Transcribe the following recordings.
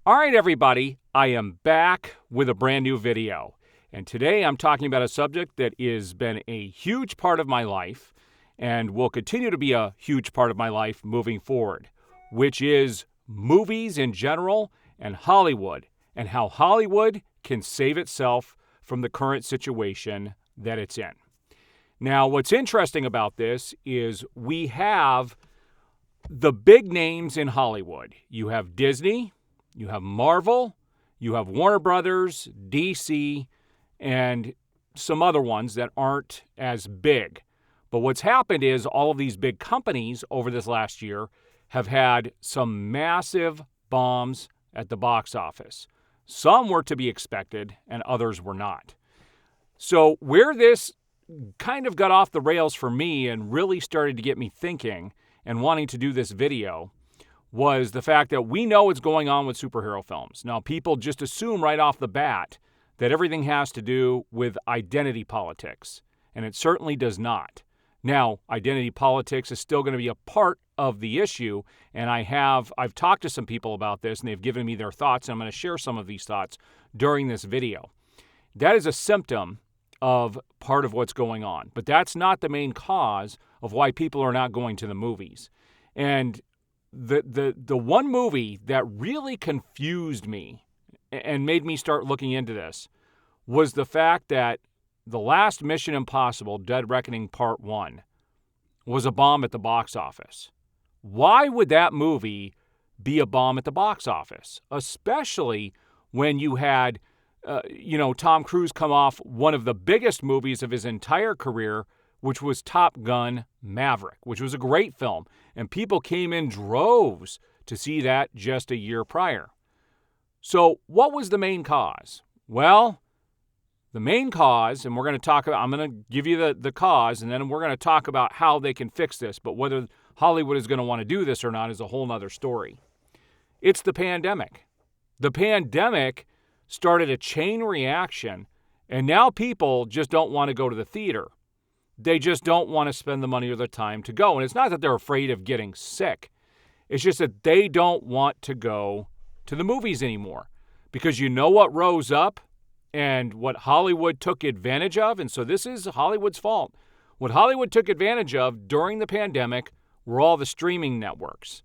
All right, everybody, I am back with a brand new video. And today I'm talking about a subject that has been a huge part of my life and will continue to be a huge part of my life moving forward, which is movies in general and Hollywood, and how Hollywood can save itself from the current situation that it's in. Now, what's interesting about this is we have the big names in Hollywood. You have Disney, you have Marvel, you have Warner Brothers, DC, and some other ones that aren't as big. But what's happened is all of these big companies over this last year have had some massive bombs at the box office. Some were to be expected and others were not. So where this kind of got off the rails for me and really started to get me thinking and wanting to do this video was the fact that we know what's going on with superhero films. Now, people just assume right off the bat that everything has to do with identity politics, and it certainly does not. Now, identity politics is still going to be a part of the issue, and I've talked to some people about this, and they've given me their thoughts, and I'm going to share some of these thoughts during this video. That is a symptom of part of what's going on, but that's not the main cause of why people are not going to the movies. And the one movie that really confused me and made me start looking into this was the fact that the last Mission Impossible Dead Reckoning Part 1 was a bomb at the box office. Why would that movie be a bomb at the box office? Especially when you had Tom Cruise come off one of the biggest movies of his entire career, which was Top Gun Maverick, which was a great film, and people came in droves to see that just a year prior. So what was the main cause? Well, the main cause, and I'm going to give you the cause, and then we're going to talk about how they can fix this, but whether Hollywood is going to want to do this or not is a whole nother story. It's the pandemic. The pandemic started a chain reaction, and now people just don't want to go to the theater. They just don't want to spend the money or the time to go. And it's not that they're afraid of getting sick. It's just that they don't want to go to the movies anymore. Because you know what rose up and what Hollywood took advantage of? And so this is Hollywood's fault. What Hollywood took advantage of during the pandemic were all the streaming networks.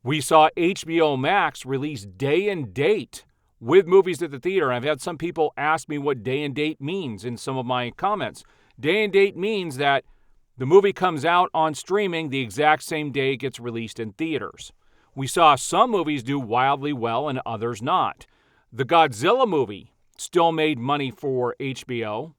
We saw HBO Max release day and date with movies at the theater. I've had some people ask me what day and date means in some of my comments. Day and date means that the movie comes out on streaming the exact same day it gets released in theaters. We saw some movies do wildly well and others not. The Godzilla movie still made money for HBO.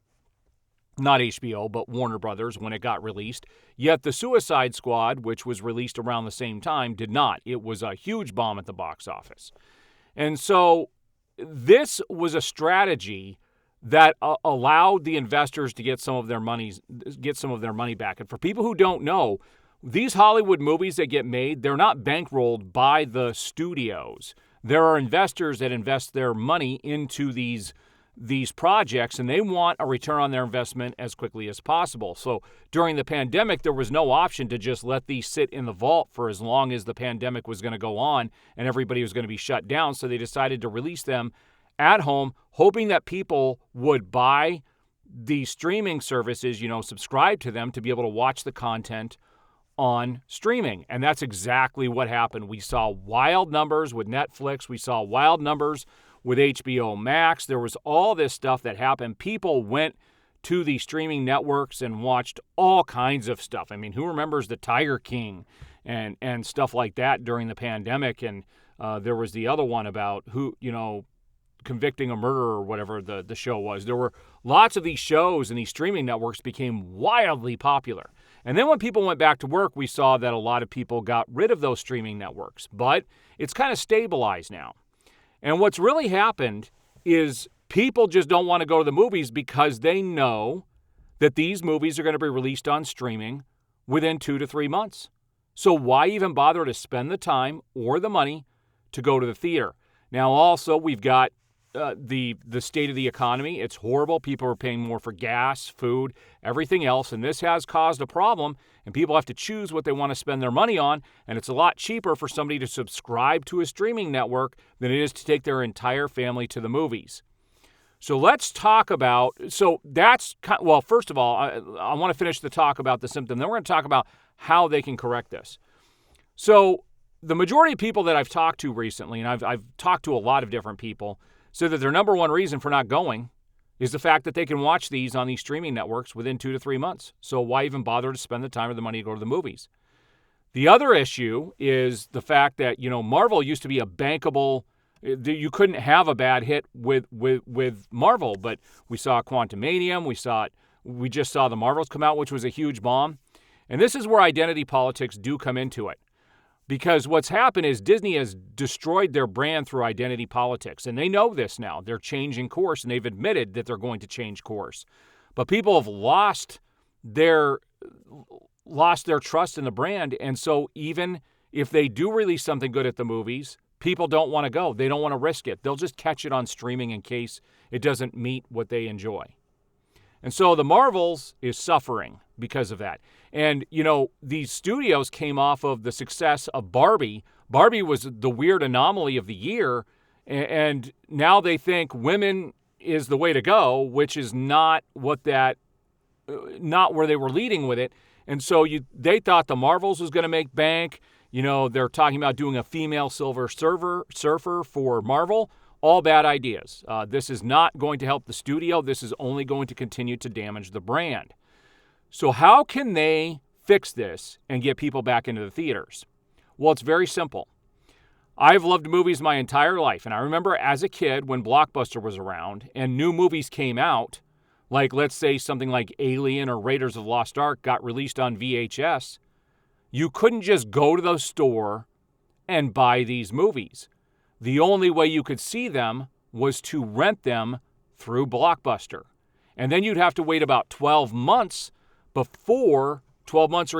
Not HBO, but Warner Brothers when it got released. Yet the Suicide Squad, which was released around the same time, did not. It was a huge bomb at the box office. And so this was a strategy that allowed the investors to get some of their money back. And for people who don't know, these Hollywood movies that get made, they're not bankrolled by the studios. There are investors that invest their money into these projects, and they want a return on their investment as quickly as possible. So during the pandemic, there was no option to just let these sit in the vault for as long as the pandemic was going to go on and everybody was going to be shut down. So they decided to release them at home, hoping that people would buy the streaming services, subscribe to them to be able to watch the content on streaming. And that's exactly what happened. We saw wild numbers with Netflix. We saw wild numbers with HBO Max. There was all this stuff that happened. People went to the streaming networks and watched all kinds of stuff. I mean, who remembers the Tiger King and stuff like that during the pandemic? And there was the other one about convicting a murderer or whatever the show was. There were lots of these shows, and these streaming networks became wildly popular. And then when people went back to work, we saw that a lot of people got rid of those streaming networks. But it's kind of stabilized now. And what's really happened is people just don't want to go to the movies because they know that these movies are going to be released on streaming within 2 to 3 months. So why even bother to spend the time or the money to go to the theater? Now also, we've got the state of the economy. It's horrible. People are paying more for gas, food, everything else, and this has caused a problem, and people have to choose what they want to spend their money on, and it's a lot cheaper for somebody to subscribe to a streaming network than it is to take their entire family to the movies. So let's talk about, well, first of all, I want to finish the talk about the symptom. Then we're going to talk about how they can correct this. So the majority of people that I've talked to recently, and I've talked to a lot of different people, said that their number one reason for not going is the fact that they can watch these on these streaming networks within 2 to 3 months. So why even bother to spend the time or the money to go to the movies? The other issue is the fact that, Marvel used to be a bankable. You couldn't have a bad hit with Marvel, but we saw Quantumanium, we just saw the Marvels come out, which was a huge bomb. And this is where identity politics do come into it. Because what's happened is Disney has destroyed their brand through identity politics, and they know this now. They're changing course, and they've admitted that they're going to change course. But people have lost their trust in the brand, and so even if they do release something good at the movies, people don't want to go. They don't want to risk it. They'll just catch it on streaming in case it doesn't meet what they enjoy. And so the Marvels is suffering because of that. And, these studios came off of the success of Barbie. Barbie was the weird anomaly of the year, and now they think women is the way to go, which is not where they were leading with it. And so they thought the Marvels was going to make bank. They're talking about doing a female Silver Surfer for Marvel. All bad ideas. This is not going to help the studio. This is only going to continue to damage the brand. So how can they fix this and get people back into the theaters? Well, it's very simple. I've loved movies my entire life, and I remember as a kid when Blockbuster was around and new movies came out, like let's say something like Alien or Raiders of the Lost Ark got released on VHS, you couldn't just go to the store and buy these movies. The only way you could see them was to rent them through Blockbuster. And then you'd have to wait about 12 months or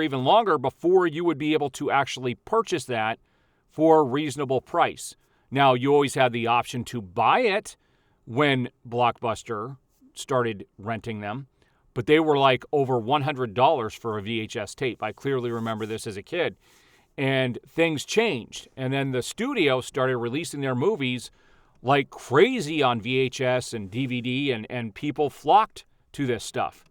even longer before you would be able to actually purchase that for a reasonable price. Now, you always had the option to buy it when Blockbuster started renting them, but they were like over $100 for a VHS tape. I clearly remember this as a kid. And things changed. And then the studio started releasing their movies like crazy on VHS and DVD, and people flocked to this stuff.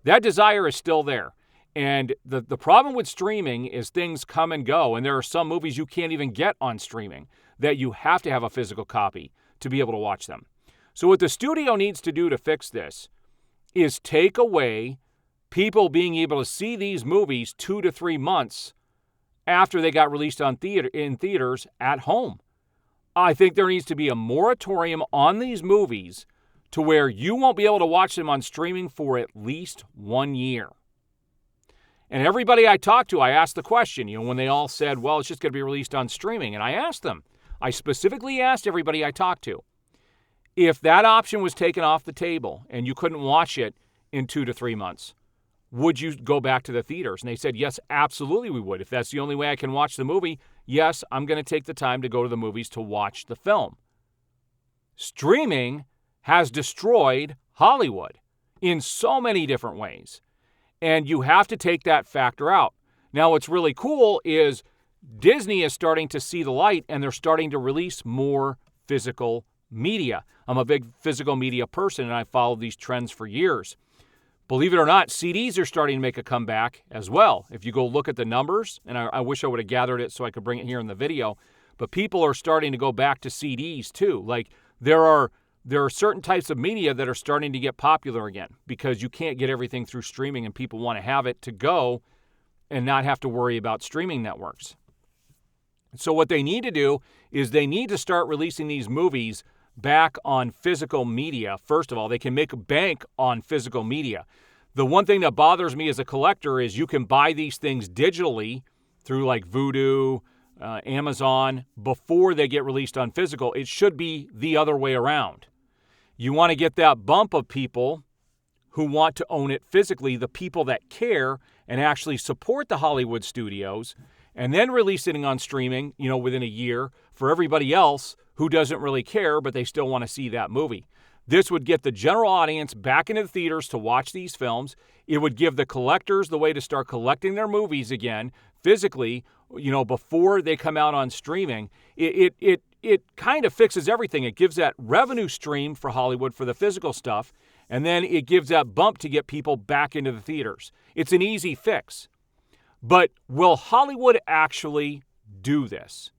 That desire is still there. And the problem with streaming is things come and go, and there are some movies you can't even get on streaming that you have to have a physical copy to be able to watch them. So what the studio needs to do to fix this is take away people being able to see these movies 2 to 3 months after they got released in theaters at home. I think there needs to be a moratorium on these movies to where you won't be able to watch them on streaming for at least 1 year. And everybody I talked to, I asked the question, when they all said, well, it's just going to be released on streaming. And I asked them, I specifically asked everybody I talked to, if that option was taken off the table and you couldn't watch it in 2 to 3 months, would you go back to the theaters? And they said, yes, absolutely we would. If that's the only way I can watch the movie, yes, I'm going to take the time to go to the movies to watch the film. Streaming has destroyed Hollywood in so many different ways. And you have to take that factor out. Now, what's really cool is Disney is starting to see the light, and they're starting to release more physical media. I'm a big physical media person, and I've followed these trends for years. Believe it or not, CDs are starting to make a comeback as well. If you go look at the numbers, and I wish I would have gathered it so I could bring it here in the video, but people are starting to go back to CDs too. Like there are certain types of media that are starting to get popular again because you can't get everything through streaming, and people want to have it to go and not have to worry about streaming networks. So what they need to do is they need to start releasing these movies back on physical media. First of all, they can make a bank on physical media. The one thing that bothers me as a collector is you can buy these things digitally through like Vudu, Amazon, before they get released on physical. It should be the other way around. You want to get that bump of people who want to own it physically, the people that care and actually support the Hollywood studios, and then release it on streaming, within a year, for everybody else who doesn't really care, but they still want to see that movie. This would get the general audience back into the theaters to watch these films. It would give the collectors the way to start collecting their movies again physically, before they come out on streaming. It kind of fixes everything. It gives that revenue stream for Hollywood for the physical stuff, and then it gives that bump to get people back into the theaters. It's an easy fix. But will Hollywood actually do this?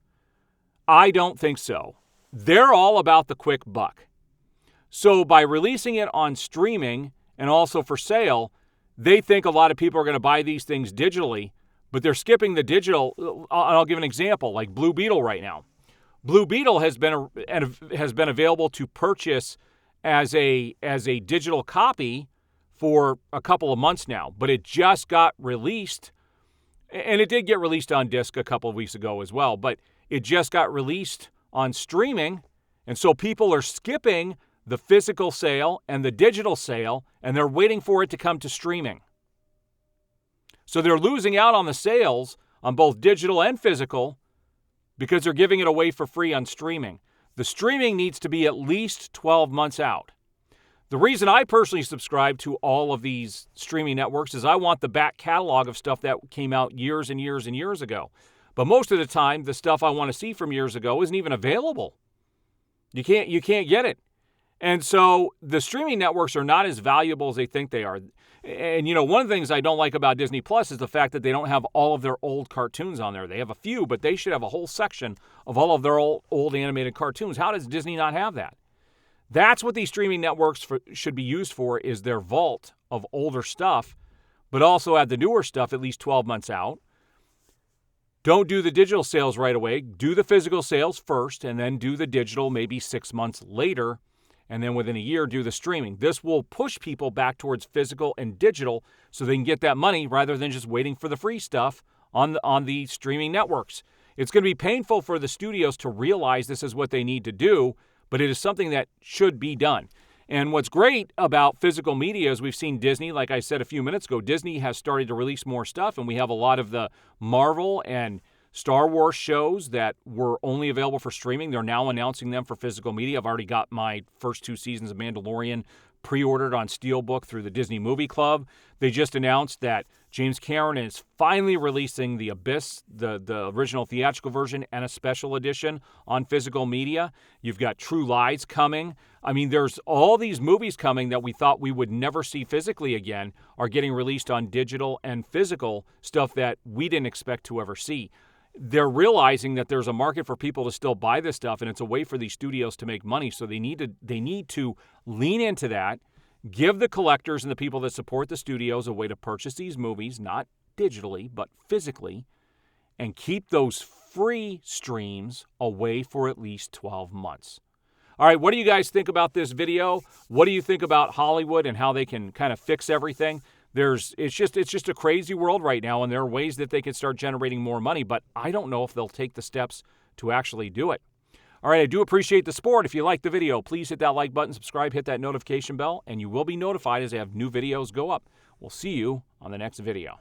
I don't think so. They're all about the quick buck. So by releasing it on streaming and also for sale, they think a lot of people are going to buy these things digitally, but they're skipping the digital. I'll give an example, like Blue Beetle right now. Blue Beetle has been available to purchase as a digital copy for a couple of months now, but it just got released, and it did get released on disc a couple of weeks ago as well, but it just got released on streaming, and so people are skipping the physical sale and the digital sale, and they're waiting for it to come to streaming. So they're losing out on the sales on both digital and physical because they're giving it away for free on streaming. The streaming needs to be at least 12 months out. The reason I personally subscribe to all of these streaming networks is I want the back catalog of stuff that came out years and years and years ago. But most of the time, the stuff I want to see from years ago isn't even available. You can't get it. And so the streaming networks are not as valuable as they think they are. And, one of the things I don't like about Disney Plus is the fact that they don't have all of their old cartoons on there. They have a few, but they should have a whole section of all of their old animated cartoons. How does Disney not have that? That's what these streaming networks should be used for, is their vault of older stuff, but also have the newer stuff at least 12 months out. Don't do the digital sales right away. Do the physical sales first, and then do the digital maybe 6 months later. And then within a year, do the streaming. This will push people back towards physical and digital so they can get that money rather than just waiting for the free stuff on the streaming networks. It's going to be painful for the studios to realize this is what they need to do, but it is something that should be done. And what's great about physical media is we've seen Disney, like I said a few minutes ago, Disney has started to release more stuff, and we have a lot of the Marvel and Star Wars shows that were only available for streaming. They're now announcing them for physical media. I've already got my first 2 seasons of Mandalorian pre-ordered on Steelbook through the Disney Movie Club. They just announced that James Cameron is finally releasing The Abyss, the original theatrical version, and a special edition on physical media. You've got True Lies coming. I mean, there's all these movies coming that we thought we would never see physically again are getting released on digital and physical, stuff that we didn't expect to ever see. They're realizing that there's a market for people to still buy this stuff, and it's a way for these studios to make money. So they need to lean into that, give the collectors and the people that support the studios a way to purchase these movies, not digitally, but physically, and keep those free streams away for at least 12 months. All right, what do you guys think about this video? What do you think about Hollywood and how they can kind of fix everything? It's just a crazy world right now, and there are ways that they can start generating more money, but I don't know if they'll take the steps to actually do it. All right, I do appreciate the support. If you like the video, please hit that like button, subscribe, hit that notification bell, and you will be notified as I have new videos go up. We'll see you on the next video.